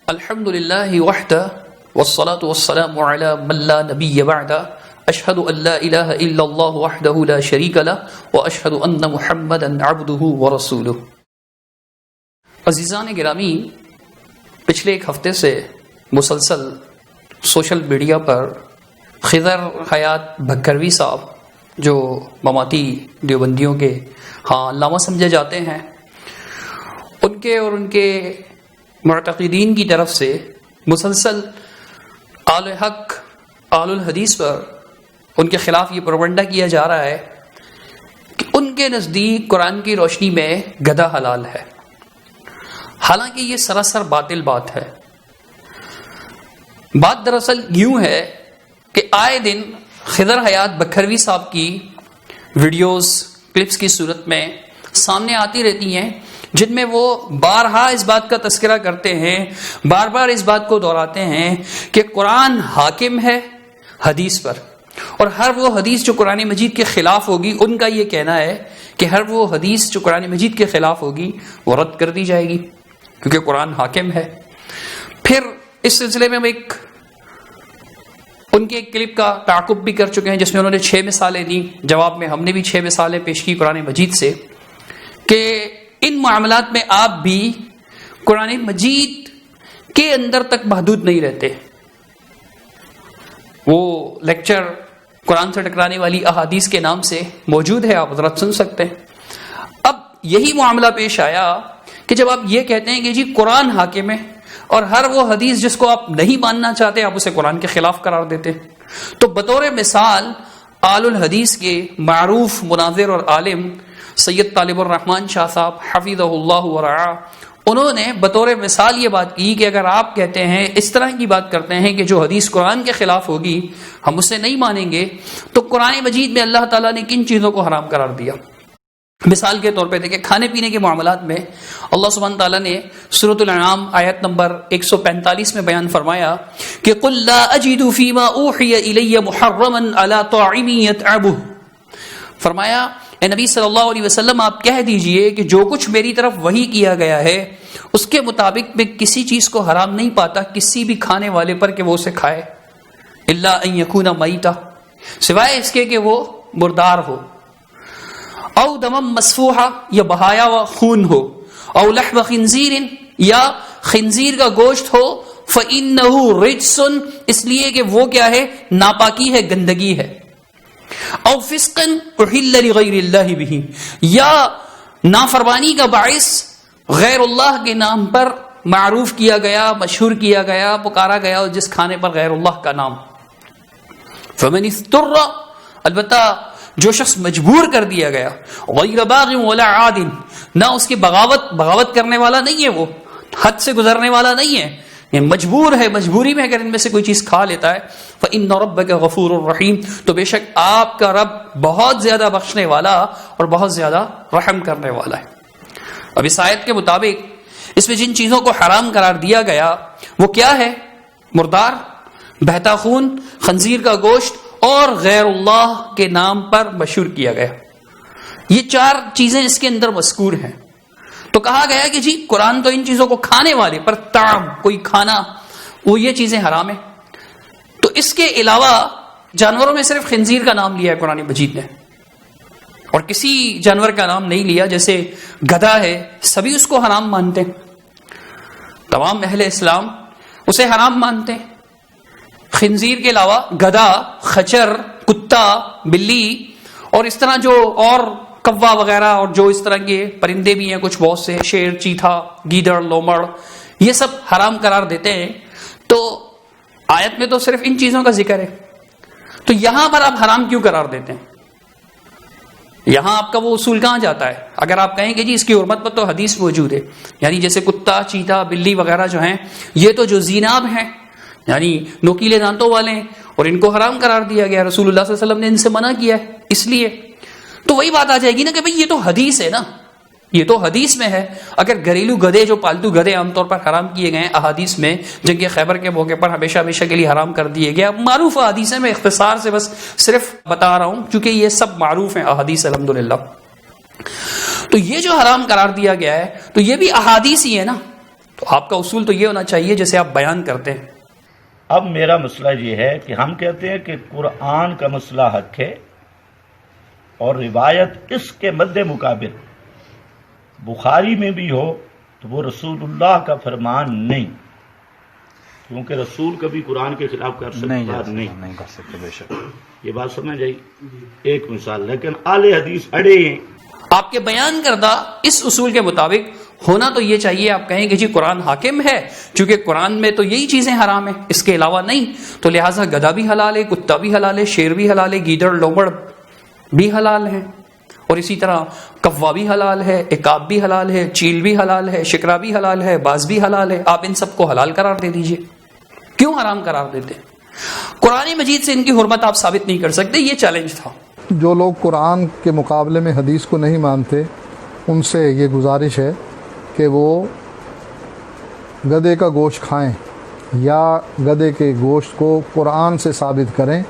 الحمد للہ وحدہ والصلاة والسلام علی من لا نبی بعدہ اشہد ان لا الہ الا اللہ وحدہ لا شریک لہ واشہد ان محمدا عبدہ ورسولہ۔ عزیزان گرامی، پچھلے ایک ہفتے سے مسلسل سوشل میڈیا پر خضر حیات بھکروی صاحب جو مماتی دیوبندیوں کے علامہ سمجھے جاتے ہیں، ان کے اور ان کے معتقدین کی طرف سے مسلسل آل حق آل الحدیث پر ان کے خلاف یہ پروپیگنڈا کیا جا رہا ہے کہ ان کے نزدیک قرآن کی روشنی میں گدھا حلال ہے، حالانکہ یہ سراسر باطل بات ہے۔ بات دراصل یوں ہے کہ آئے دن خضر حیات بکھروی صاحب کی ویڈیوز کلپس کی صورت میں سامنے آتی رہتی ہیں، جن میں وہ بارہا اس بات کا تذکرہ کرتے ہیں، بار بار اس بات کو دہراتے ہیں کہ قرآن حاکم ہے حدیث پر، اور ہر وہ حدیث جو قرآن مجید کے خلاف ہوگی، ان کا یہ کہنا ہے کہ ہر وہ حدیث جو قرآن مجید کے خلاف ہوگی وہ رد کر دی جائے گی کیونکہ قرآن حاکم ہے۔ پھر اس سلسلے میں ہم ان کے ایک کلپ کا تعاقب بھی کر چکے ہیں جس میں انہوں نے 6 مثالیں دی، جواب میں ہم نے بھی 6 مثالیں پیش کی قرآن مجید سے کہ ان معاملات میں آپ بھی قرآن مجید کے اندر تک محدود نہیں رہتے۔ وہ لیکچر قرآن سے ٹکرانے والی احادیث کے نام سے موجود ہے، آپ حضرات سن سکتے ہیں۔ اب یہی معاملہ پیش آیا کہ جب آپ یہ کہتے ہیں کہ جی قرآن حاکم ہے اور ہر وہ حدیث جس کو آپ نہیں ماننا چاہتے آپ اسے قرآن کے خلاف قرار دیتے، تو بطور مثال آل الحدیث کے معروف مناظر اور عالم سید طالب الرحمن شاہ صاحب حفظہ اللہ ورعاہ، انہوں نے بطور مثال یہ بات کی کہ اگر آپ کہتے ہیں اس طرح کی بات کرتے ہیں کہ جو حدیث قرآن کے خلاف ہوگی ہم اسے نہیں مانیں گے، تو قرآن مجید میں اللہ تعالیٰ نے کن چیزوں کو حرام قرار دیا؟ مثال کے طور پہ دیکھیں، کھانے پینے کے معاملات میں اللہ سبحانہ تعالیٰ نے سورۃ الانعام آیت نمبر 145 میں بیان فرمایا کہ قُل لَا أَجِدُ فِي مَا أُوحِيَ إِلَيَّ مُحَرَّمًا عَلَىٰ طَاعِمٍ يَطْعَمُهُ، فرمایا اے نبی صلی اللہ علیہ وسلم آپ کہہ دیجئے کہ جو کچھ میری طرف وحی کیا گیا ہے اس کے مطابق میں کسی چیز کو حرام نہیں پاتا کسی بھی کھانے والے پر کہ وہ اسے کھائے، الا ان یکون میتا، سوائے اس کے کہ وہ مردار ہو، او دم مسفوحا، یا بہایا ہوا خون ہو، او لحم خنزیر، یا خنزیر کا گوشت ہو، فإنہ رجس، اس لیے کہ وہ کیا ہے؟ ناپاکی ہے، گندگی ہے، او فسقا احل لغیر اللہ بہ، یا نافرمانی کا باعث غیر اللہ کے نام پر معروف کیا گیا، مشہور کیا گیا، پکارا گیا جس کھانے پر غیر اللہ کا نام۔ فمن اضطر، البتہ جو شخص مجبور کر دیا گیا، غیر باغ ولا عاد، نہ اس کی بغاوت کرنے والا نہیں ہے، وہ حد سے گزرنے والا نہیں ہے، یہ مجبور ہے، مجبوری میں اگر ان میں سے کوئی چیز کھا لیتا ہے، فإن ربک غفور الرحیم، تو بے شک آپ کا رب بہت زیادہ بخشنے والا اور بہت زیادہ رحم کرنے والا ہے۔ اب اس آیت کے مطابق اس میں جن چیزوں کو حرام قرار دیا گیا وہ کیا ہے؟ مردار، بہتا خون، خنزیر کا گوشت اور غیر اللہ کے نام پر مشہور کیا گیا، یہ 4 چیزیں اس کے اندر مذکور ہیں۔ تو کہا گیا کہ جی قرآن تو ان چیزوں کو کھانے والے پر، طعام کوئی کھانا، وہ یہ چیزیں حرام ہیں۔ تو اس کے علاوہ جانوروں میں صرف خنزیر کا نام لیا ہے قرآن مجید نے، اور کسی جانور کا نام نہیں لیا، جیسے گدھا ہے سبھی اس کو حرام مانتے ہیں، تمام اہل اسلام اسے حرام مانتے ہیں۔ خنزیر کے علاوہ گدھا، خچر، کتا، بلی اور اس طرح جو اور کوا وغیرہ اور جو اس طرح کے پرندے بھی ہیں کچھ بہت سے، شیر، چیتا، گیدڑ، لومڑ، یہ سب حرام قرار دیتے ہیں۔ تو آیت میں تو صرف ان چیزوں کا ذکر ہے، تو یہاں پر آپ حرام کیوں قرار دیتے ہیں؟ یہاں آپ کا وہ اصول کہاں جاتا ہے؟ اگر آپ کہیں کہ جی اس کی حرمت پر تو حدیث موجود ہے، یعنی جیسے کتا، چیتا، بلی وغیرہ جو ہیں یہ تو جو زیناب ہیں، یعنی نوکیلے دانتوں والے ہیں، اور ان کو حرام قرار دیا گیا، رسول اللہ صلی اللہ علیہ وسلم نے ان سے منع کیا ہے، اس لیے تو وہی بات آ جائے گی نا کہ بھئی یہ تو حدیث ہے نا، یہ تو حدیث میں ہے۔ اگر گھریلو گدھے جو پالتو گدھے عام طور پر حرام کیے گئے ہیں احادیث میں، جنگ خیبر کے موقع پر ہمیشہ کے لیے حرام کر دیے گیا، معروف احادیث ہیں، میں اختصار سے بس صرف بتا رہا ہوں کیونکہ یہ سب معروف ہیں احادیث الحمدللہ۔ تو یہ جو حرام قرار دیا گیا ہے تو یہ بھی احادیث ہی ہے نا، تو آپ کا اصول تو یہ ہونا چاہیے جیسے آپ بیان کرتے ہیں. اب میرا مسئلہ یہ ہے کہ ہم کہتے ہیں کہ قرآن کا مسئلہ حق ہے اور روایت اس کے مد مقابل بخاری میں بھی ہو تو وہ رسول اللہ کا فرمان نہیں، کیونکہ رسول کبھی قرآن کے خلاف کر سکتا نہیں کر سکتے. بے شک یہ بات سمجھ آئی. ایک مثال، لیکن اہل حدیث اڑے ہیں. آپ کے بیان کردہ اس اصول کے مطابق ہونا تو یہ چاہیے آپ کہیں کہ جی قرآن حاکم ہے، چونکہ قرآن میں تو یہی چیزیں حرام ہیں، اس کے علاوہ نہیں، تو لہٰذا گدھا بھی حلال ہے، کتا بھی حلال ہے، شیر بھی حلال ہے، گیدڑ لومڑ بھی حلال ہیں، اور اسی طرح کوا بھی حلال ہے، عقاب بھی حلال ہے، چیل بھی حلال ہے، شکرا بھی حلال ہے، باز بھی حلال ہے. آپ ان سب کو حلال قرار دے دیجئے. کیوں حرام قرار دیتے؟ قرآن مجید سے ان کی حرمت آپ ثابت نہیں کر سکتے. یہ چیلنج تھا. جو لوگ قرآن کے مقابلے میں حدیث کو نہیں مانتے ان سے یہ گزارش ہے کہ وہ گدھے کا گوشت کھائیں یا گدھے کے گوشت کو قرآن سے ثابت کریں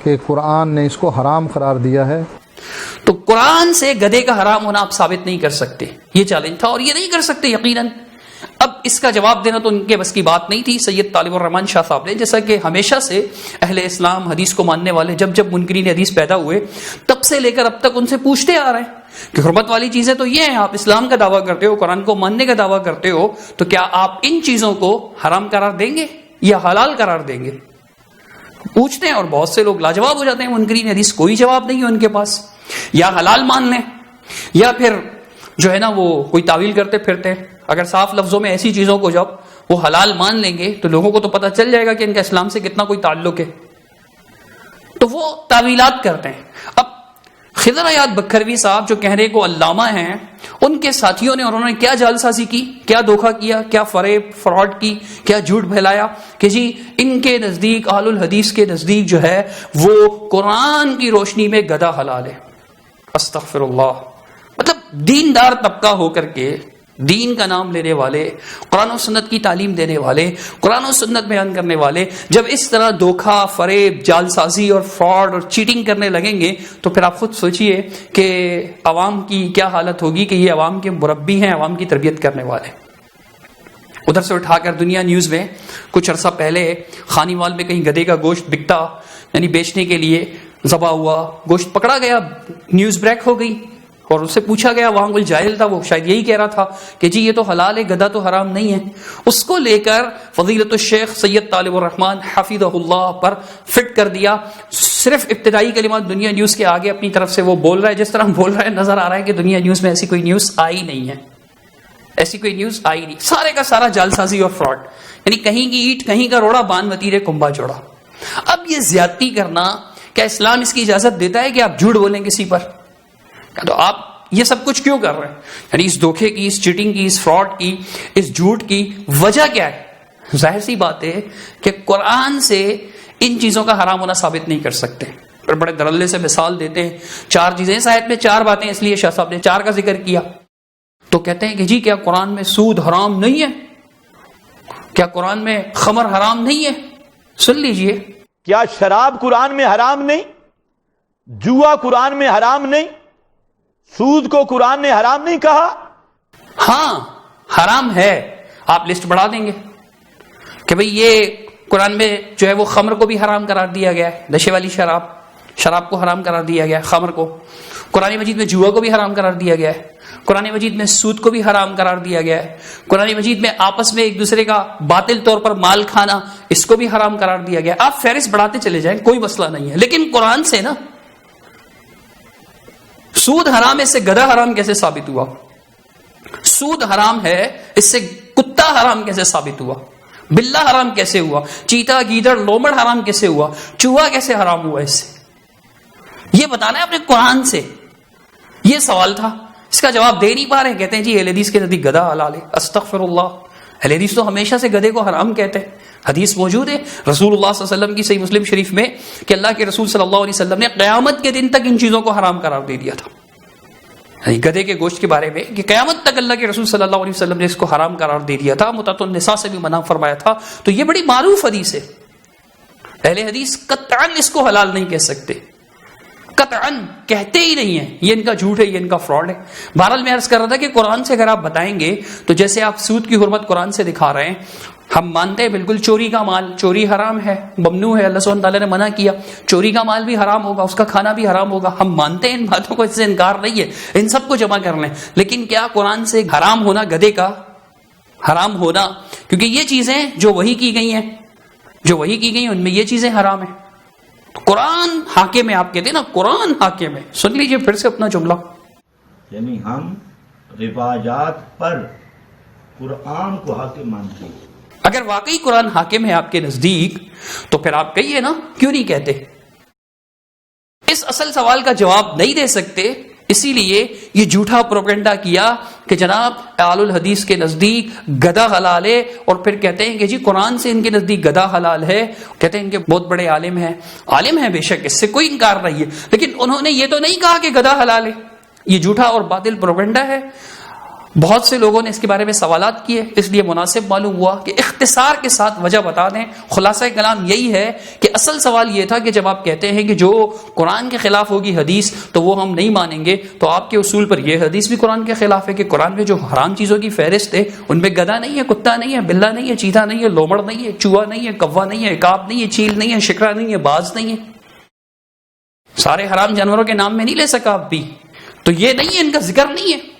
کہ قرآن نے اس کو حرام قرار دیا ہے. تو قرآن سے گدھے کا حرام ہونا آپ ثابت نہیں کر سکتے. یہ چیلنج تھا اور یہ نہیں کر سکتے یقیناً. اب اس کا جواب دینا تو ان کے بس کی بات نہیں تھی. سید طالب الرحمن شاہ صاحب نے، جیسا کہ ہمیشہ سے اہل اسلام حدیث کو ماننے والے جب جب منکرین حدیث پیدا ہوئے تب سے لے کر اب تک ان سے پوچھتے آ رہے ہیں کہ حرمت والی چیزیں تو یہ ہیں، آپ اسلام کا دعویٰ کرتے ہو، قرآن کو ماننے کا دعویٰ کرتے ہو، تو کیا آپ ان چیزوں کو حرام قرار دیں گے یا حلال قرار دیں گے؟ پوچھتے ہیں اور بہت سے لوگ لاجواب ہو جاتے ہیں. منکرین حدیث کوئی جواب نہیں ہے ان کے پاس. یا حلال مان لیں یا پھر جو ہے نا وہ کوئی تعویل کرتے پھرتے ہیں. اگر صاف لفظوں میں ایسی چیزوں کو جب وہ حلال مان لیں گے تو لوگوں کو تو پتہ چل جائے گا کہ ان کا اسلام سے کتنا کوئی تعلق ہے، تو وہ تعویلات کرتے ہیں. اب خضر حیات بکھروی صاحب جو کہنے کو علامہ ہیں، ان کے ساتھیوں نے اور انہوں نے کیا جعل سازی کی، کیا دھوکہ کیا، کیا فریب فراڈ کی، کیا جھوٹ پھیلایا کہ جی ان کے نزدیک، اہل الحدیث کے نزدیک جو ہے وہ قرآن کی روشنی میں گدھا حلال ہے. استغفر اللہ. مطلب دیندار طبقہ ہو کر کے، دین کا نام لینے والے، قرآن و سنت کی تعلیم دینے والے، قرآن و سنت بیان کرنے والے جب اس طرح دھوکہ، فریب، جعل سازی اور فراڈ اور چیٹنگ کرنے لگیں گے تو پھر آپ خود سوچئے کہ عوام کی کیا حالت ہوگی کہ یہ عوام کے مربی ہیں، عوام کی تربیت کرنے والے. ادھر سے اٹھا کر دنیا نیوز میں کچھ عرصہ پہلے خانی وال میں کہیں گدھے کا گوشت بکتا، یعنی بیچنے کے لیے ذبح ہوا گوشت پکڑا گیا، نیوز بریک ہو گئی اور اس سے پوچھا گیا، وہاں کوئی جاہل تھا، وہ شاید یہی کہہ رہا تھا کہ جی یہ تو حلال ہے، گدھا تو حرام نہیں ہے. اس کو لے کر فضیلت الشیخ سید طالب الرحمن حفظہ اللہ پر فٹ کر دیا. صرف ابتدائی کلمات دنیا نیوز کے آگے اپنی طرف سے وہ بول رہا ہے، جس طرح بول رہا ہے نظر آ رہا ہے کہ دنیا نیوز میں ایسی کوئی نیوز آئی نہیں ہے، ایسی کوئی نیوز آئی نہیں. سارے کا سارا جعل سازی اور فراڈ، یعنی کہیں کی اینٹ کہیں کا روڑا، بان وتیرے کنبا جوڑا. اب یہ زیادتی کرنا، کیا اسلام اس کی اجازت دیتا ہے کہ آپ جھوٹ بولیں کسی پر؟ تو آپ یہ سب کچھ کیوں کر رہے ہیں؟ یعنی اس دھوکے کی، اس چیٹنگ کی، اس فراڈ کی، اس جھوٹ کی وجہ کیا ہے؟ ظاہر سی بات ہے کہ قرآن سے ان چیزوں کا حرام ہونا ثابت نہیں کر سکتے. اور بڑے دھڑلے سے مثال دیتے ہیں، 4 چیزیں اس آیت میں، 4 باتیں، اس لیے شاہ صاحب نے 4 کا ذکر کیا. تو کہتے ہیں کہ جی کیا قرآن میں سود حرام نہیں ہے؟ کیا قرآن میں خمر حرام نہیں ہے؟ سن لیجئے. کیا شراب قرآن میں حرام نہیں؟ جوا قرآن میں حرام نہیں؟ سود کو قرآن نے حرام نہیں کہا؟ ہاں حرام ہے. آپ لسٹ بڑھا دیں گے کہ بھئی یہ قرآن میں جو ہے وہ خمر کو بھی حرام قرار دیا گیا ہے، نشے والی شراب کو حرام قرار دیا گیا ہے، خمر کو. قرآن مجید میں جوا کو بھی حرام قرار دیا گیا ہے. قرآن مجید میں سود کو بھی حرام قرار دیا گیا ہے. قرآن مجید میں آپس میں ایک دوسرے کا باطل طور پر مال کھانا، اس کو بھی حرام قرار دیا گیا. آپ فہرست بڑھاتے چلے جائیں، کوئی مسئلہ نہیں ہے. لیکن قرآن سے نا سود حرام ہے، اس سے گدھا حرام کیسے ثابت ہوا؟ سود حرام ہے، اس سے کتا حرام کیسے ثابت ہوا؟ بلہ حرام کیسے ہوا؟ چیتا، گیدڑ، لومڑ حرام کیسے ہوا؟ چوہا کیسے حرام ہوا؟ اس سے یہ بتانا ہے اپنے قرآن سے. یہ سوال تھا، اس کا جواب دے نہیں پا رہے. کہتے ہیں جی اہل حدیث کے نزدیک گدھا حلال ہے. استغفر اللہ. اہل حدیث تو ہمیشہ سے گدھے کو حرام کہتے ہیں. حدیث موجود ہے رسول اللہ صلی اللہ علیہ وسلم کی صحیح مسلم شریف میں کہ اللہ کے رسول صلی اللہ علیہ وسلم نے قیامت کے دن تک ان چیزوں کو حرام قرار دے دیا تھا. گدھے کے گوشت کے بارے میں کہ قیامت تک اللہ کے رسول صلی اللہ علیہ وسلم نے اس کو حرام قرار دے دیا تھا. متعۃ النساء سے بھی منع فرمایا تھا. تو یہ بڑی معروف حدیث ہے. اہل حدیث قطعاً اس کو حلال نہیں کہہ سکتے. قطعاً کہتے ہی نہیں ہیں یہ ان کا جھوٹ ہے، یہ ان کا فراڈ ہے۔ بہرحال میں عرض کر رہا تھا کہ قرآن سے اگر آپ بتائیں گے تو جیسے آپ سود کی حرمت قرآن سے دکھا رہے ہیں، ہم مانتے ہیں بالکل چوری کا مال، چوری حرام ہے، ممنوع ہے، اللہ سبحانہ تعالیٰ نے منع کیا، چوری کا مال بھی حرام ہوگا، اس کا کھانا بھی حرام ہوگا، ہم مانتے ہیں ان باتوں کو، اس سے انکار نہیں ہے، ان سب کو جمع کر لیں۔ لیکن کیا قرآن سے حرام ہونا گدھے کا حرام ہونا، کیونکہ یہ چیزیں جو وحی کی گئی ہیں، جو وحی کی گئی ہیں ان میں یہ چیزیں حرام ہیں۔ قرآن حاکم ہے، آپ کہتے ہیں نا قرآن حاکم ہے، سن لیجئے پھر سے اپنا جملہ۔ یعنی ہم روایات پر قرآن کو حاکم مانتے ہیں۔ اگر واقعی قرآن حاکم ہے آپ کے نزدیک تو پھر آپ کہیے نا، کیوں نہیں کہتے؟ اس اصل سوال کا جواب نہیں دے سکتے، اسی لیے یہ جھوٹا پروپیگنڈا کیا کہ جناب اہل الحدیث کے نزدیک گدھا حلال ہے، اور پھر کہتے ہیں کہ جی قرآن سے ان کے نزدیک گدھا حلال ہے، کہتے ہیں ان کے بہت بڑے عالم ہیں، عالم ہیں بے شک، اس سے کوئی انکار نہیں ہے، لیکن انہوں نے یہ تو نہیں کہا کہ گدھا حلال ہے۔ یہ جھوٹا اور باطل پروپیگنڈا ہے۔ بہت سے لوگوں نے اس کے بارے میں سوالات کیے، اس لیے مناسب معلوم ہوا کہ اختصار کے ساتھ وجہ بتا دیں۔ خلاصہ کلام یہی ہے کہ اصل سوال یہ تھا کہ جب آپ کہتے ہیں کہ جو قرآن کے خلاف ہوگی حدیث تو وہ ہم نہیں مانیں گے، تو آپ کے اصول پر یہ حدیث بھی قرآن کے خلاف ہے کہ قرآن میں جو حرام چیزوں کی فہرست ہے ان میں گدھا نہیں ہے، کتا نہیں ہے، بلہ نہیں ہے، چیتا نہیں ہے، لومڑ نہیں ہے، چوہا نہیں ہے، کوا نہیں ہے، عقاب نہیں ہے، چیل نہیں ہے، شکرا نہیں ہے، باز نہیں ہے۔ سارے حرام جانوروں کے نام میں نہیں لے سکا آپ بھی، تو یہ نہیں ہے، ان کا ذکر نہیں ہے۔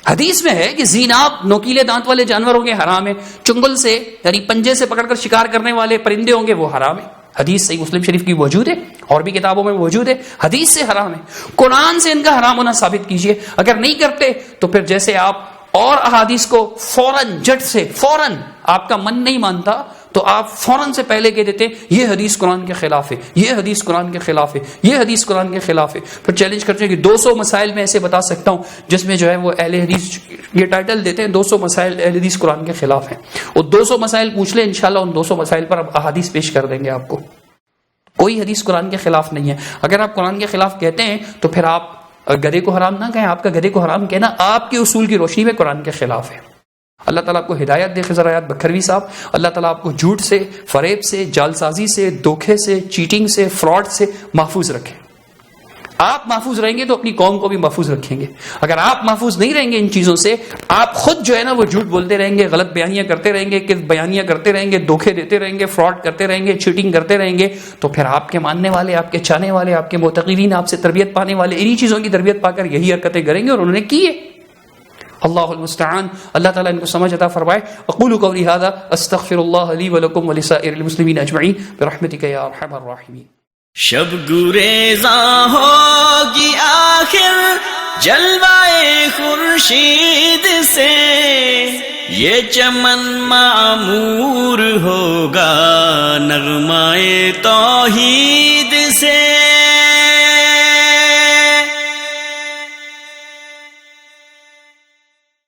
حدیث میں ہے کہ زیناب نوکیلے دانت والے جانوروں کے حرام ہے، چنگل سے یعنی پنجے سے پکڑ کر شکار کرنے والے پرندے ہوں گے وہ حرام ہے۔ حدیث صحیح مسلم شریف کی موجود ہے، اور بھی کتابوں میں موجود ہے، حدیث سے حرام ہے۔ قرآن سے ان کا حرام ہونا ثابت کیجئے، اگر نہیں کرتے تو پھر جیسے آپ اور احادیث کو فوراً جٹ سے فوراً آپ کا من نہیں مانتا تو آپ فوراً سے پہلے کہہ دیتے یہ حدیث قرآن کے خلاف ہے، یہ حدیث قرآن کے خلاف ہے، یہ حدیث قرآن کے خلاف ہے، پھر چیلنج کرتے ہیں کہ 200 مسائل میں ایسے بتا سکتا ہوں جس میں جو ہے وہ اہل حدیث یہ ٹائٹل دیتے ہیں 200 مسائل اہل حدیث قرآن کے خلاف ہیں۔ وہ 200 مسائل پوچھ لیں، انشاءاللہ ان 200 مسائل پر اب احادیث پیش کر دیں گے آپ کو۔ کوئی حدیث قرآن کے خلاف نہیں ہے۔ اگر آپ قرآن کے خلاف کہتے ہیں تو پھر آپ گدھے کو حرام نہ کہیں، آپ کا گدھے کو حرام کہنا آپ کے اصول کی روشنی میں قرآن کے خلاف ہے۔ اللہ تعالیٰ آپ کو ہدایت دے۔ خضر آیات بکھروی صاحب، اللہ تعالیٰ آپ کو جھوٹ سے، فریب سے، جال سازی سے، دھوکے سے، چیٹنگ سے، فراڈ سے محفوظ رکھیں۔ آپ محفوظ رہیں گے تو اپنی قوم کو بھی محفوظ رکھیں گے۔ اگر آپ محفوظ نہیں رہیں گے ان چیزوں سے، آپ خود جو ہے نا وہ جھوٹ بولتے رہیں گے، غلط بیانیاں کرتے رہیں گے، کذب بیانیاں کرتے رہیں گے، دھوکے دیتے رہیں گے، فراڈ کرتے رہیں گے، چیٹنگ کرتے رہیں گے، تو پھر آپ کے ماننے والے، آپ کے چاہنے والے، آپ کے معتقدین، آپ سے تربیت پانے والے انہی چیزوں کی تربیت پا کر یہی حرکتیں کریں گے، اور انہوں نے کی ہے۔ اللہ المستعان، اللہ تعالیٰ ان کو سمجھ عطا فرمائے۔ اقول قولی ھذا استغفر اللہ لی ولکم ولسائر المسلمین اجمعین برحمتک یا ارحم الراحمین۔ شب گریزاں ہوگی آخر جلوائے خورشید سے، یہ چمن معمور ہوگا نغمائے توحید سے۔